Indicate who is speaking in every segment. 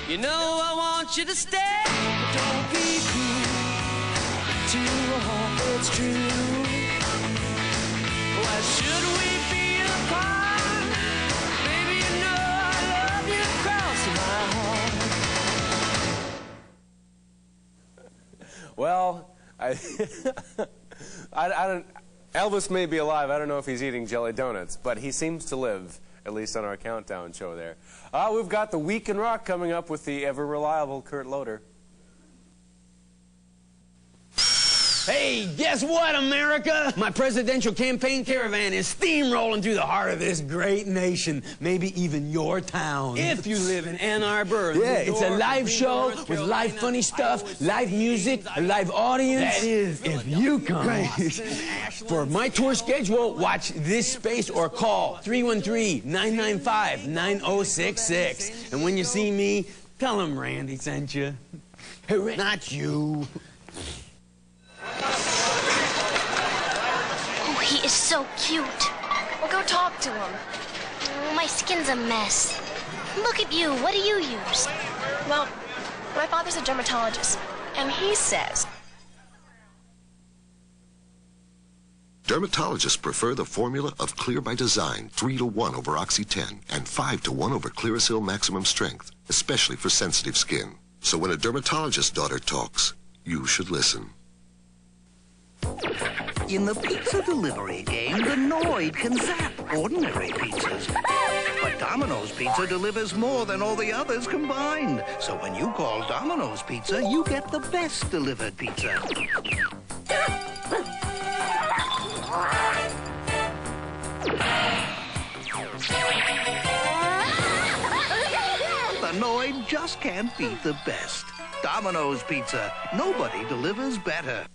Speaker 1: You know I want you to stay, but don't be cruel to a heart that's true. Why should we be apart? Baby, you know I love you across my heart.
Speaker 2: Well, I don't. Elvis may be alive. I don't know if he's eating jelly donuts, but he seems to live, at least on our countdown show there. We've got the Week in Rock coming up with the ever-reliable Kurt Loder.
Speaker 3: Hey, guess what, America? My presidential campaign caravan is steamrolling through the heart of this great nation, maybe even your town. If you live in Ann Arbor. Yeah, it's a live show with live funny stuff, live music, a live audience. That is, if you come. Right. For my tour schedule, watch this space or call 313-995-9066. And when you see me, tell them Randy sent you. Not you.
Speaker 4: Oh, he is so cute. Well, go talk to him. Oh, my skin's a mess. Look at you. What do you use?
Speaker 5: Well, my father's a dermatologist, and he says...
Speaker 6: Dermatologists prefer the formula of Clear by Design, 3-to-1 over Oxy 10 and 5-to-1 over Clearasil Maximum Strength, especially for sensitive skin. So when a dermatologist's daughter talks, you should listen.
Speaker 7: In the pizza delivery game, the Noid can zap ordinary pizzas. But Domino's Pizza delivers more than all the others combined. So when you call Domino's Pizza, you get the best delivered pizza. The Noid just can't beat the best. Domino's Pizza. Nobody delivers better.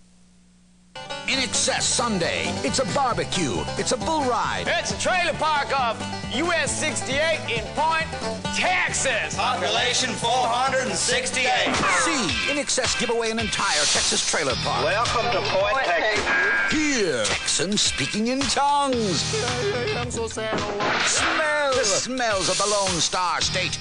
Speaker 8: INXS Sunday. It's a barbecue. It's a bull ride.
Speaker 9: It's a trailer park off US 68 in Point, Texas. Population 468.
Speaker 8: See, INXS give away an entire Texas trailer park.
Speaker 9: Welcome to Point, Texas.
Speaker 8: Here, Texans speaking in tongues.
Speaker 9: I'm so sad.
Speaker 8: Smell the smells of the Lone Star State.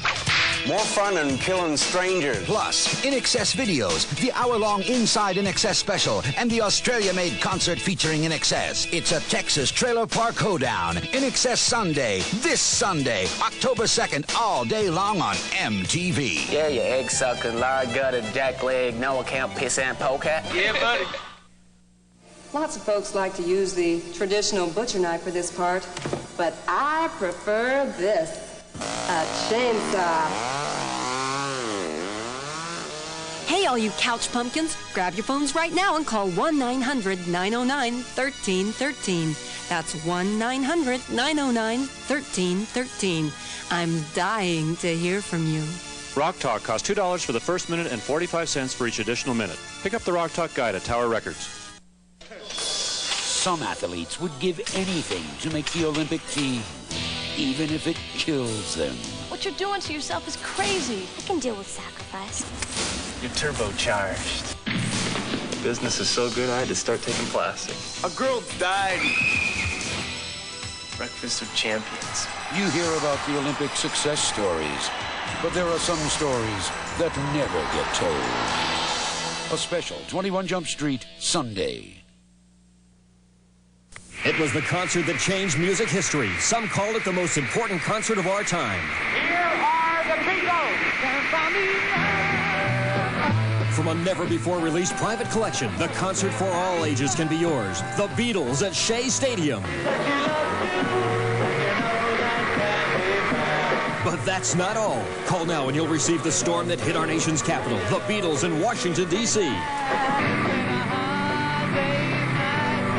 Speaker 3: More fun than killing strangers.
Speaker 8: Plus, INXS videos, the hour-long Inside INXS special, and the Australia-made concert featuring INXS. It's a Texas trailer park hoedown. INXS Sunday, this Sunday, October 2nd, all day long on MTV.
Speaker 10: Yeah, you egg-sucking, lard-gutted, jack-leg, no-account, piss-and polecat.
Speaker 9: Yeah, buddy.
Speaker 11: Lots of folks like to use the traditional butcher knife for this part, but I prefer this. A chainsaw.
Speaker 12: Hey, all you couch pumpkins, grab your phones right now and call 1-900-909-1313. That's 1-900-909-1313. I'm dying to hear from you.
Speaker 13: Rock Talk costs $2 for the first minute and 45 cents for each additional minute. Pick up the Rock Talk guide at Tower Records.
Speaker 14: Some athletes would give anything to make the Olympic team, even if it kills them.
Speaker 5: What you're doing to yourself is crazy.
Speaker 4: I can deal with sacrifice.
Speaker 15: You're turbocharged. Business is so good, I had to start taking plastic.
Speaker 9: A girl died.
Speaker 15: Breakfast of champions.
Speaker 14: You hear about the Olympic success stories, but there are some stories that never get told. A special 21 Jump Street Sunday.
Speaker 16: It was the concert that changed music history. Some call it the most important concert of our time.
Speaker 9: Here are the Beatles.
Speaker 16: From a never-before-released private collection, the concert for all ages can be yours. The Beatles at Shea Stadium. But that's not all. Call now and you'll receive the storm that hit our nation's capital. The Beatles in Washington, D.C.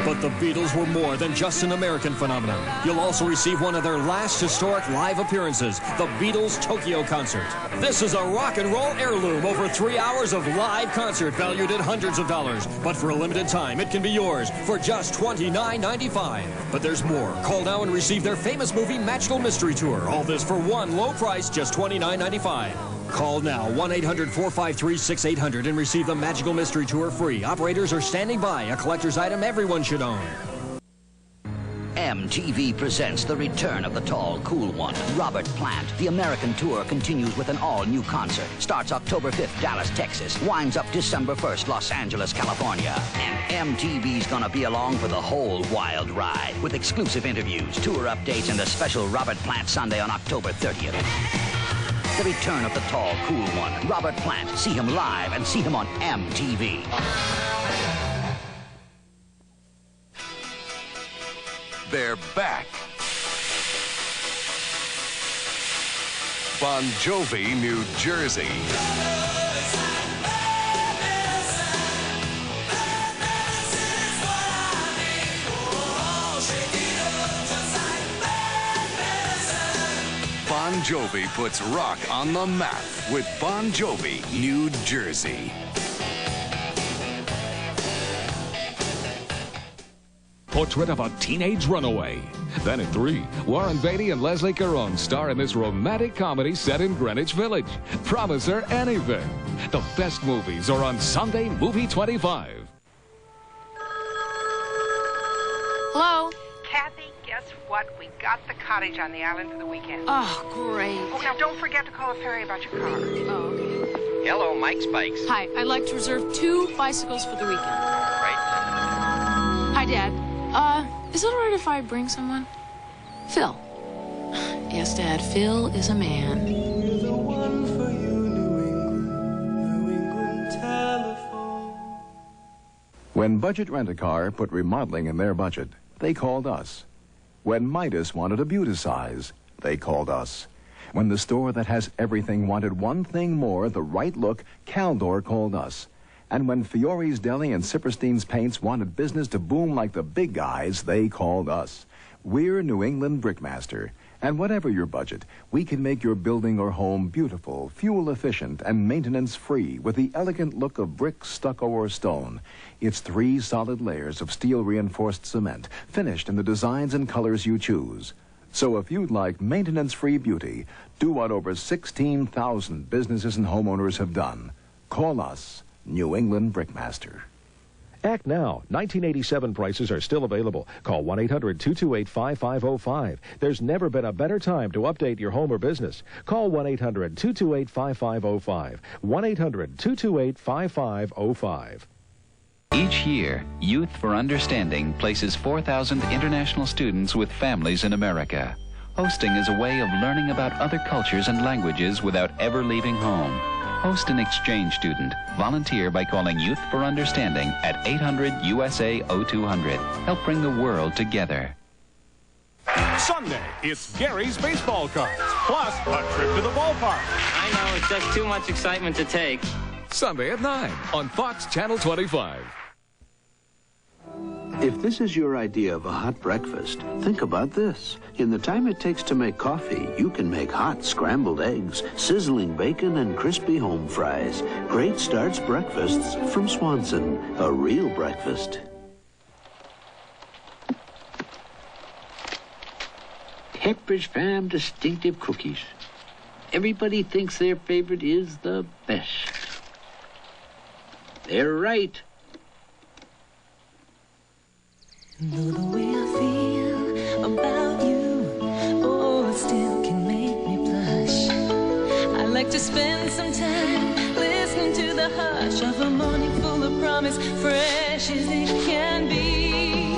Speaker 16: But the Beatles were more than just an American phenomenon. You'll also receive one of their last historic live appearances, the Beatles Tokyo Concert. This is a rock and roll heirloom, over 3 hours of live concert valued at hundreds of dollars. But for a limited time, it can be yours for just $29.95. But there's more. Call now and receive their famous movie Magical Mystery Tour. All this for one low price, just $29.95. Call now, 1-800-453-6800 and receive the Magical Mystery Tour free. Operators are standing by. A collector's item everyone should own.
Speaker 8: MTV presents the return of the tall, cool one, Robert Plant. The American tour continues with an all-new concert. Starts October 5th, Dallas, Texas. Winds up December 1st, Los Angeles, California. And MTV's gonna be along for the whole wild ride with exclusive interviews, tour updates, and a special Robert Plant Sunday on October 30th. The return of the tall, cool one, Robert Plant. See him live and see him on MTV.
Speaker 17: They're back. Bon Jovi, New Jersey. Bon Jovi puts rock on the map with Bon Jovi, New Jersey.
Speaker 18: Portrait of a Teenage Runaway. Then at 3, Warren Beatty and Leslie Caron star in this romantic comedy set in Greenwich Village. Promise her anything. The best movies are on Sunday Movie 25.
Speaker 19: Hello? Kathy, guess what? We got the cottage on the island for the weekend.
Speaker 20: Oh, great.
Speaker 19: Oh, now don't forget to call a ferry about your car.
Speaker 20: Oh, okay.
Speaker 9: Hello, Mike Spikes.
Speaker 20: Hi, I'd like to reserve 2 bicycles for the weekend.
Speaker 9: Right.
Speaker 20: Hi, Dad. Is it all right if I bring someone? Phil. Yes, Dad, Phil is a man.
Speaker 1: The one for you, New England telephone.
Speaker 21: When Budget Rent-A-Car put remodeling in their budget, they called us. When Midas wanted to beauticize, they called us. When the store that has everything wanted one thing more, the right look, Caldor called us. And when Fiore's Deli and Sipperstein's Paints wanted business to boom like the big guys, they called us. We're New England Brickmaster. And whatever your budget, we can make your building or home beautiful, fuel-efficient, and maintenance-free with the elegant look of brick, stucco, or stone. It's 3 solid layers of steel-reinforced cement, finished in the designs and colors you choose. So if you'd like maintenance-free beauty, do what over 16,000 businesses and homeowners have done. Call us. New England Brickmaster.
Speaker 22: Act now. 1987 prices are still available. Call 1-800-228-5505. There's never been a better time to update your home or business. Call 1-800-228-5505. 1-800-228-5505.
Speaker 23: Each year, Youth for Understanding places 4,000 international students with families in America. Hosting is a way of learning about other cultures and languages without ever leaving home. Host an exchange student. Volunteer by calling Youth for Understanding at 800-USA-0200. Help bring the world together.
Speaker 24: Sunday, it's Garry's baseball cards, plus a trip to the ballpark.
Speaker 25: I know, it's just too much excitement to take.
Speaker 18: Sunday at 9 on Fox Channel 25.
Speaker 26: If this is your idea of a hot breakfast, think about this. In the time it takes to make coffee, you can make hot scrambled eggs, sizzling bacon, and crispy home fries. Great starts breakfasts from Swanson, a real breakfast. Pepperidge Farm distinctive cookies. Everybody thinks their favorite is the best. They're right.
Speaker 1: Know the way I feel about you, oh, it still can make me blush. I like to spend some time listening to the hush of a morning full of promise, fresh as it can be.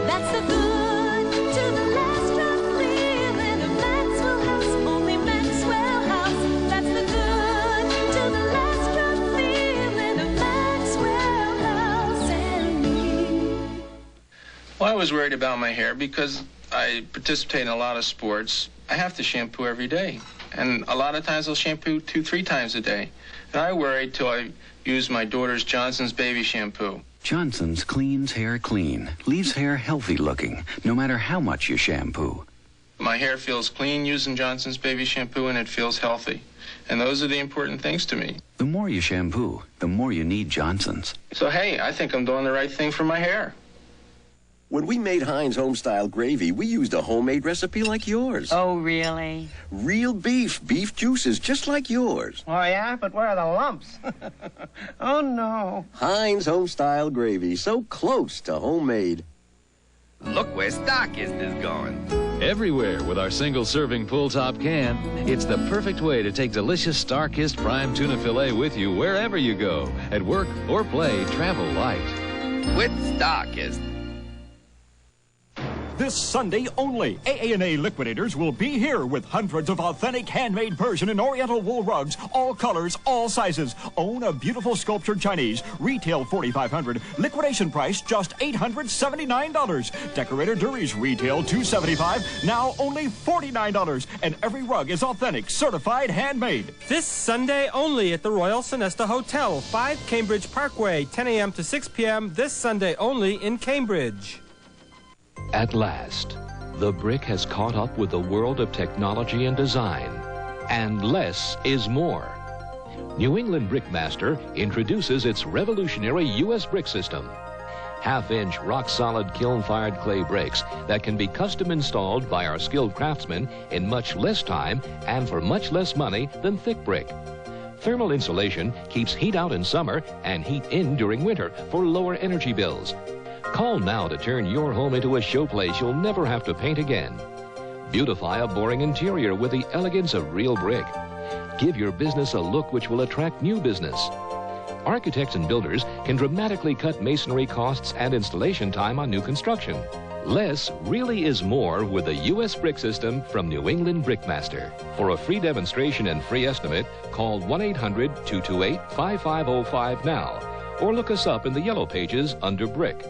Speaker 1: That's the good to the last drop feeling of Maxwell House, only Maxwell House. That's the good to the last drop feeling of Maxwell House and me.
Speaker 27: Well, I was worried about my hair because I participate in a lot of sports. I have to shampoo every day. And a lot of times I'll shampoo 2-3 times a day. And I worried till I used my daughter's Johnson's baby shampoo.
Speaker 23: Johnson's cleans hair clean, leaves hair healthy looking, no matter how much you shampoo.
Speaker 27: My hair feels clean using Johnson's baby shampoo, and it feels healthy. And those are the important things to me.
Speaker 23: The more you shampoo, the more you need Johnson's.
Speaker 27: So, hey, I think I'm doing the right thing for my hair.
Speaker 28: When we made Heinz home-style gravy, we used a homemade recipe like yours.
Speaker 19: Oh, really?
Speaker 28: Real beef juices just like yours.
Speaker 19: Oh, yeah? But where are the lumps? Oh, no.
Speaker 28: Heinz home-style gravy, so close to homemade.
Speaker 17: Look where Star-Kist is going.
Speaker 2: Everywhere with our single-serving pull-top can. It's the perfect way to take delicious Star-Kist prime tuna fillet with you wherever you go. At work or play, travel light.
Speaker 17: With Star-Kist.
Speaker 16: This Sunday only, AA&A Liquidators will be here with hundreds of authentic handmade Persian and Oriental wool rugs, all colors, all sizes. Own a beautiful sculptured Chinese. Retail $4,500. Liquidation price just $879. Decorator Dury's retail $275. Now only $49. And every rug is authentic, certified, handmade.
Speaker 3: This Sunday only at the Royal Sonesta Hotel, 5 Cambridge Parkway, 10 a.m. to 6 p.m. This Sunday only in Cambridge.
Speaker 22: At last, the brick has caught up with the world of technology and design, and less is more. New England Brickmaster introduces its revolutionary U.S. brick system. Half-inch, rock-solid kiln-fired clay bricks that can be custom installed by our skilled craftsmen in much less time and for much less money than thick brick. Thermal insulation keeps heat out in summer and heat in during winter for lower energy bills. Call now to turn your home into a showplace you'll never have to paint again. Beautify a boring interior with the elegance of real brick. Give your business a look which will attract new business. Architects and builders can dramatically cut masonry costs and installation time on new construction. Less really is more with the U.S. brick system from New England Brickmaster. For a free demonstration and free estimate, call 1-800-228-5505 now, or look us up in the yellow pages under brick.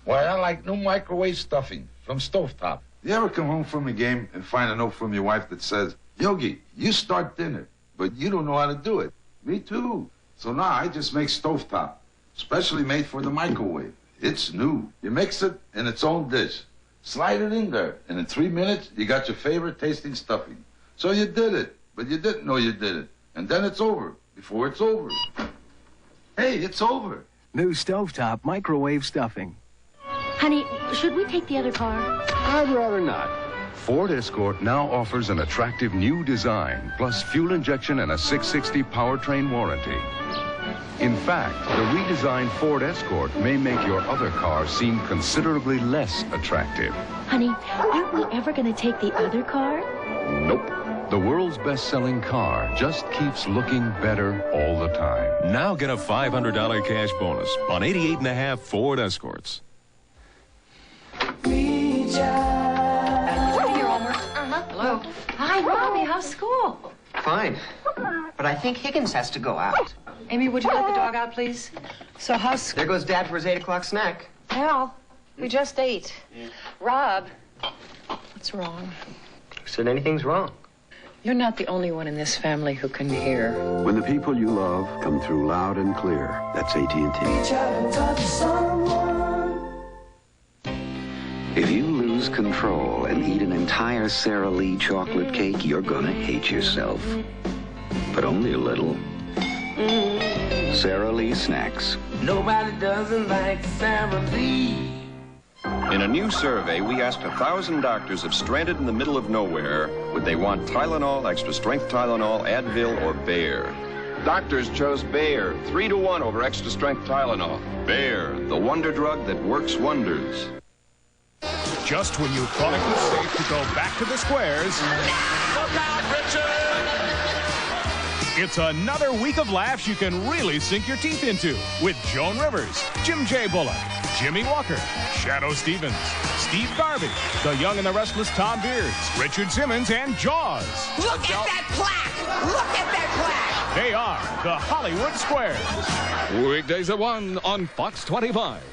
Speaker 6: Why, I like new microwave stuffing from Stovetop. You ever come home from a game and find a note from your wife that says, Yogi, you start dinner, but you don't know how to do it? Me too. So now I just make Stovetop, specially made for the microwave. It's new. You mix it in its own dish. Slide it in there, and in 3 minutes, you got your favorite tasting stuffing. So you did it, but you didn't know you did it. And then it's over before it's over. Hey, it's over.
Speaker 7: New Stovetop microwave stuffing.
Speaker 10: Honey, should we take the other car?
Speaker 6: I'd rather not.
Speaker 17: Ford Escort now offers an attractive new design, plus fuel injection and a 660 powertrain warranty. In fact, the redesigned Ford Escort may make your other car seem considerably less attractive.
Speaker 10: Honey, aren't we ever going to take the other car?
Speaker 17: Nope. The world's best-selling car just keeps looking better all the time.
Speaker 24: Now get a $500 cash bonus on 88.5 Ford Escorts.
Speaker 10: Your homework.
Speaker 11: Hello.
Speaker 10: Hi, Robbie. How's school?
Speaker 11: Fine. But I think Higgins has to go out.
Speaker 10: Amy, would you let the dog out, please? So how's...
Speaker 11: There goes Dad for his 8 o'clock snack.
Speaker 10: Al, we just ate. Rob, what's wrong?
Speaker 11: Who said anything's wrong?
Speaker 10: You're not the only one in this family who can hear.
Speaker 26: When the people you love come through loud and clear, that's AT&T. If you lose control and eat an entire Sara Lee chocolate cake, you're gonna hate yourself. But only a little. Sara Lee snacks.
Speaker 1: Nobody doesn't like Sara Lee.
Speaker 12: In a new survey, we asked 1,000 doctors if stranded in the middle of nowhere, would they want Tylenol, extra strength Tylenol, Advil, or Bayer? Doctors chose Bayer, 3-to-1 over extra strength Tylenol. Bayer, the wonder drug that works wonders.
Speaker 24: Just when you thought it was safe to go back to the squares.
Speaker 1: Look out, Richard!
Speaker 24: It's another week of laughs you can really sink your teeth into with Joan Rivers, Jim J. Bullock, Jimmy Walker, Shadow Stevens, Steve Garvey, the Young and the Restless Tom Beers, Richard Simmons, and Jaws.
Speaker 1: Look at that plaque! Look at that plaque!
Speaker 24: They are the Hollywood Squares.
Speaker 18: Weekdays at 1 on Fox 25.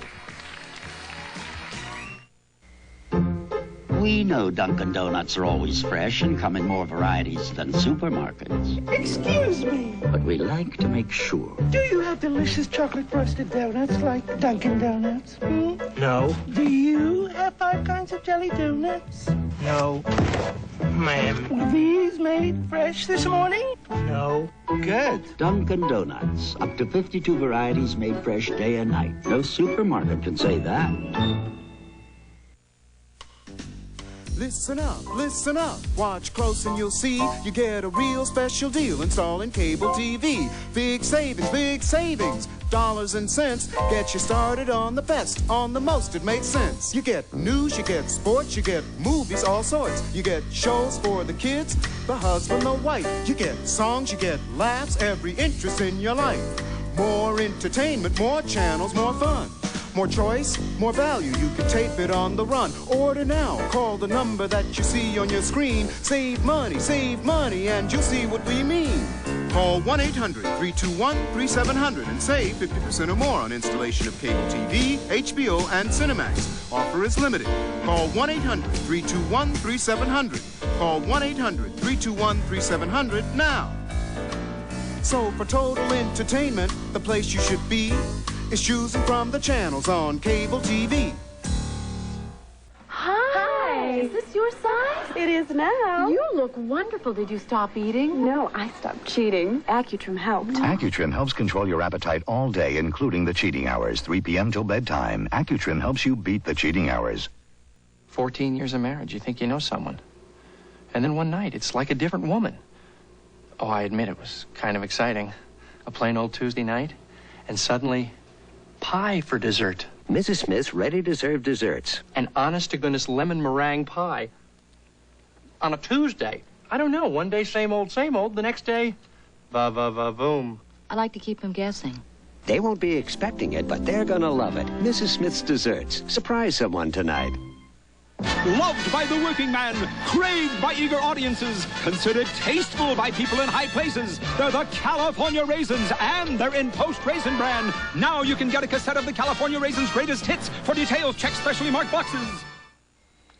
Speaker 13: We know Dunkin' Donuts are always fresh and come in more varieties than supermarkets.
Speaker 29: Excuse me.
Speaker 13: But we like to make sure.
Speaker 29: Do you have delicious chocolate frosted donuts like Dunkin' Donuts? No. Do you have 5 kinds of jelly donuts? No. Ma'am. Were these made fresh this morning? No.
Speaker 13: Good. Dunkin' Donuts. Up to 52 varieties made fresh day and night. No supermarket can say that.
Speaker 4: Listen up, watch close and you'll see you get a real special deal installing cable TV. Big savings, dollars and cents. Get you started on the best, on the most, it makes sense. You get news, you get sports, you get movies, all sorts. You get shows for the kids, the husband, the wife. You get songs, you get laughs, every interest in your life. More entertainment, more channels, more fun. More choice, more value, you can tape it on the run. Order now, call the number that you see on your screen. Save money, and you'll see what we mean. Call 1-800-321-3700 and save 50% or more on installation of cable TV, HBO, and Cinemax. Offer is limited. Call 1-800-321-3700. Call 1-800-321-3700 now. So for total entertainment, the place you should be is choosing from the channels on cable TV.
Speaker 10: Hi. Is this your size?
Speaker 5: It is now.
Speaker 10: You look wonderful. Did you stop eating?
Speaker 5: No, I stopped cheating. Accutrim helped.
Speaker 8: Accutrim helps control your appetite all day, including the cheating hours, 3 p.m. till bedtime. Accutrim helps you beat the cheating hours.
Speaker 27: 14 years of marriage, you think you know someone. And then one night, it's like a different woman. Oh, I admit it was kind of exciting. A plain old Tuesday night, and suddenly, pie for dessert.
Speaker 9: Mrs. Smith's ready-to-serve desserts.
Speaker 27: An honest-to-goodness lemon meringue pie. On a Tuesday. I don't know, one day same old, the next day, boom.
Speaker 10: I like to keep them guessing.
Speaker 9: They won't be expecting it, but they're gonna love it. Mrs. Smith's desserts. Surprise someone tonight.
Speaker 14: Loved by the working man, craved by eager audiences, considered tasteful by people in high places. They're the California Raisins, and they're in post-raisin bran. Now you can get a cassette of the California Raisins' greatest hits. For details, check specially marked boxes.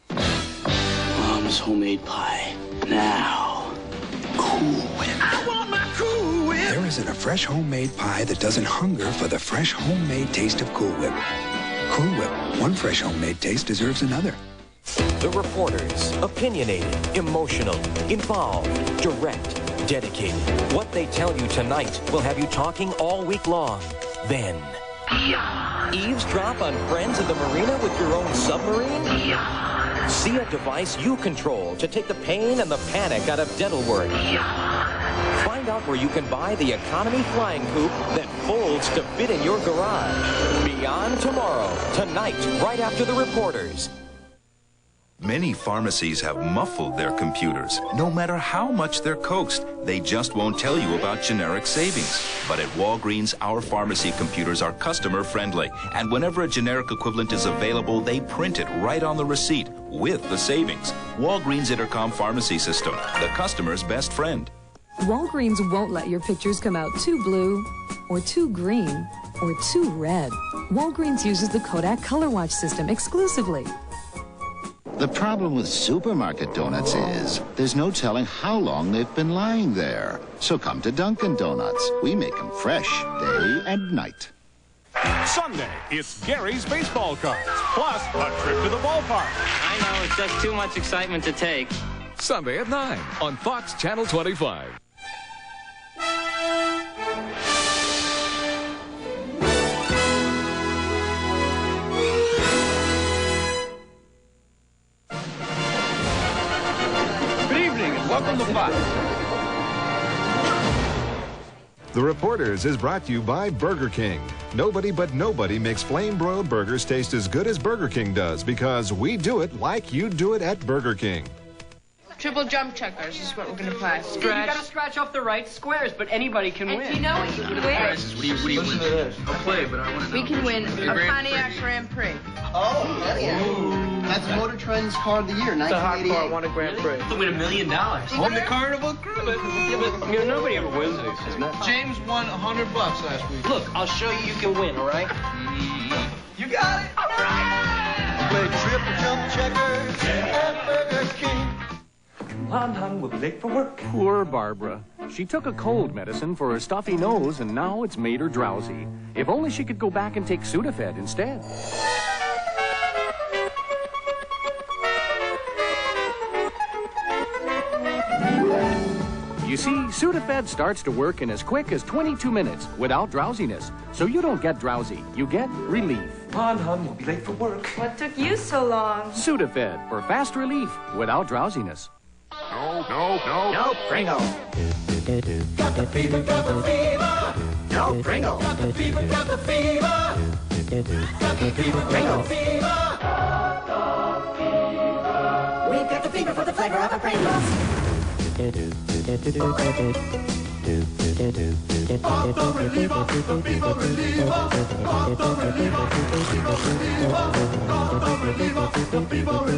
Speaker 26: Mom's homemade pie. Now, Cool Whip.
Speaker 14: I want my Cool Whip.
Speaker 15: There isn't a fresh homemade pie that doesn't hunger for the fresh homemade taste of Cool Whip. Cool Whip. One fresh homemade taste deserves another.
Speaker 20: The Reporters. Opinionated, emotional, involved, direct, dedicated. What they tell you tonight will have you talking all week long. Then, eavesdrop on friends at the marina with your own submarine? See a device you control to take the pain and the panic out of dental work. Find out where you can buy the economy flying coupe that folds to fit in your garage. Beyond Tomorrow, tonight, right after The Reporters.
Speaker 21: Many pharmacies have muffled their computers. No matter how much they're coaxed, they just won't tell you about generic savings. But at Walgreens, our pharmacy computers are customer friendly. And whenever a generic equivalent is available, they print it right on the receipt with the savings. Walgreens Intercom Pharmacy System, the customer's best friend.
Speaker 25: Walgreens won't let your pictures come out too blue, or too green, or too red. Walgreens uses the Kodak Color Watch system exclusively.
Speaker 30: The problem with supermarket donuts is there's no telling how long they've been lying there. So come to Dunkin' Donuts. We make them fresh day and night.
Speaker 24: Sunday, it's Garry's baseball cards, plus a trip to the ballpark.
Speaker 31: I know, it's just too much excitement to take.
Speaker 18: Sunday at 9 on Fox Channel 25.
Speaker 24: Welcome to Fox.
Speaker 32: The Reporters is brought to you by Burger King. Nobody but nobody makes flame-broiled burgers taste as good as Burger King does because we do it like you do it at Burger King.
Speaker 19: Triple jump checkers is what we're going to play.
Speaker 11: You gotta scratch off the right squares, but anybody can win.
Speaker 19: And you know what you can win?
Speaker 11: What do you win?
Speaker 24: I'll play, but I want to know.
Speaker 19: We can win a Pontiac Grand Prix.
Speaker 11: Oh, yeah. That's Motor Trend's Car of the Year, 1988.
Speaker 27: The hot car won a Grand Prix.
Speaker 11: To win $1 million. On the Carnival Cruise.
Speaker 27: But nobody ever wins these, isn't it?
Speaker 24: James won $100 last week.
Speaker 11: Look, I'll show you can win, all right? You got it. All right.
Speaker 1: Play triple jump checkers at Burger King.
Speaker 14: We'll be late for work. Poor Barbara. She took a cold medicine for her stuffy nose, and now it's made her drowsy. If only she could go back and take Sudafed instead. You see, Sudafed starts to work in as quick as 22 minutes without drowsiness. So you don't get drowsy, you get relief.
Speaker 11: Come on, hon, we'll be late for work.
Speaker 5: What took you so long?
Speaker 2: Sudafed for fast relief without drowsiness.
Speaker 11: No, Pringle.
Speaker 1: Got the fever, got the fever.
Speaker 11: No, Pringle.
Speaker 1: Got the fever, got the fever. Got the fever, Pringle. We've got the fever for the flavor of a Pringles. Off the reliever, off the fever reliever. Off the reliever, off the fever reliever. Off the reliever, off the fever reliever.